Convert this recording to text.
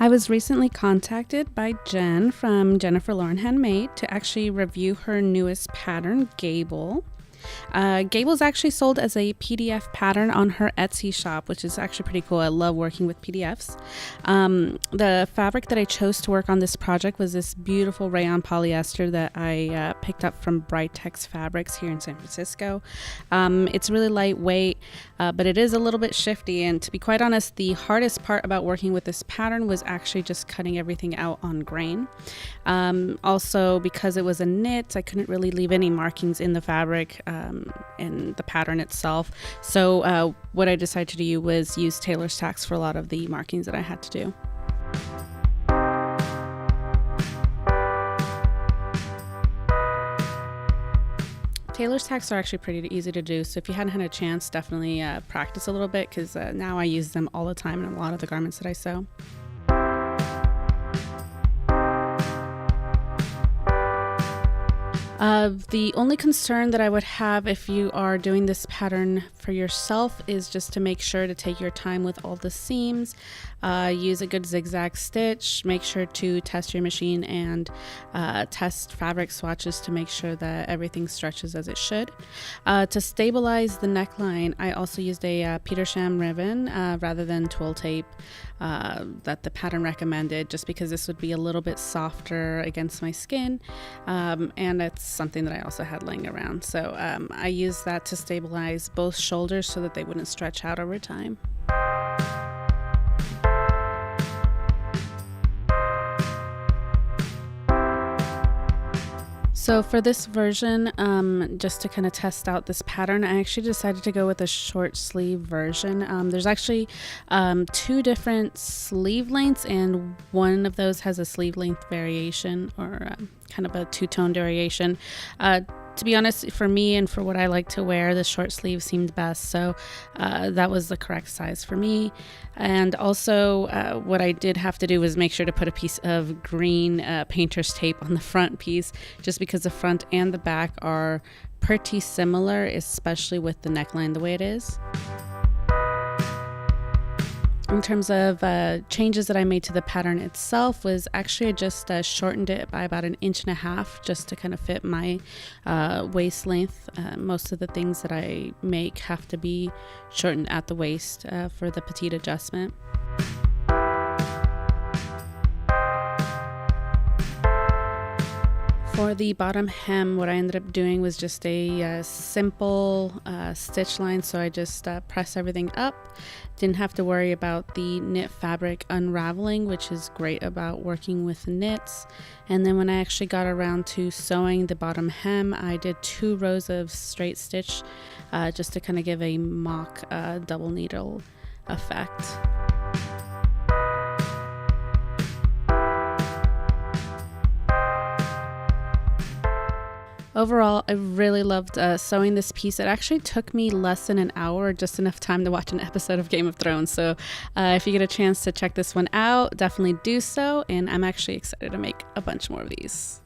I was recently contacted by Jen from Jennifer Lauren Handmade to actually review her newest pattern, Gable. Gable's actually sold as a PDF pattern on her Etsy shop, which is actually pretty cool. I love working with PDFs. The fabric that I chose to work on this project was this beautiful rayon polyester that I picked up from Britex Fabrics here in San Francisco. It's really lightweight, but it is a little bit shifty, and to be quite honest, the hardest part about working with this pattern was actually just cutting everything out on grain. Also, because it was a knit, I couldn't really leave any markings in the fabric in the pattern itself. So what I decided to do was use tailor's tacks for a lot of the markings that I had to do. Tailor's tacks are actually pretty easy to do, so if you hadn't had a chance, definitely practice a little bit, because now I use them all the time in a lot of the garments that I sew. The only concern that I would have if you are doing this pattern for yourself is just to make sure to take your time with all the seams, use a good zigzag stitch, make sure to test your machine and test fabric swatches to make sure that everything stretches as it should. To stabilize the neckline, I also used a Petersham ribbon rather than twill tape that the pattern recommended, just because this would be a little bit softer against my skin, and it's something that I also had laying around. So I used that to stabilize both shoulders so that they wouldn't stretch out over time. So for this version, just to kind of test out this pattern, I actually decided to go with a short sleeve version. There's actually 2 different sleeve lengths, and one of those has a sleeve length variation, or kind of a 2-tone variation. To be honest, for me and for what I like to wear, the short sleeve seemed best, so that was the correct size for me. And also what I did have to do was make sure to put a piece of green painter's tape on the front piece, just because the front and the back are pretty similar, especially with the neckline the way it is. In terms of changes that I made to the pattern itself, was actually I just shortened it by about 1.5 inches just to kind of fit my waist length. Most of the things that I make have to be shortened at the waist for the petite adjustment. For the bottom hem, what I ended up doing was just a simple stitch line, so I just press everything up. Didn't have to worry about the knit fabric unraveling, which is great about working with knits. And then when I actually got around to sewing the bottom hem, I did 2 rows of straight stitch just to kind of give a mock double needle effect. Overall, I really loved sewing this piece. It actually took me less than an hour, just enough time to watch an episode of Game of Thrones. So if you get a chance to check this one out, definitely do so. And I'm actually excited to make a bunch more of these.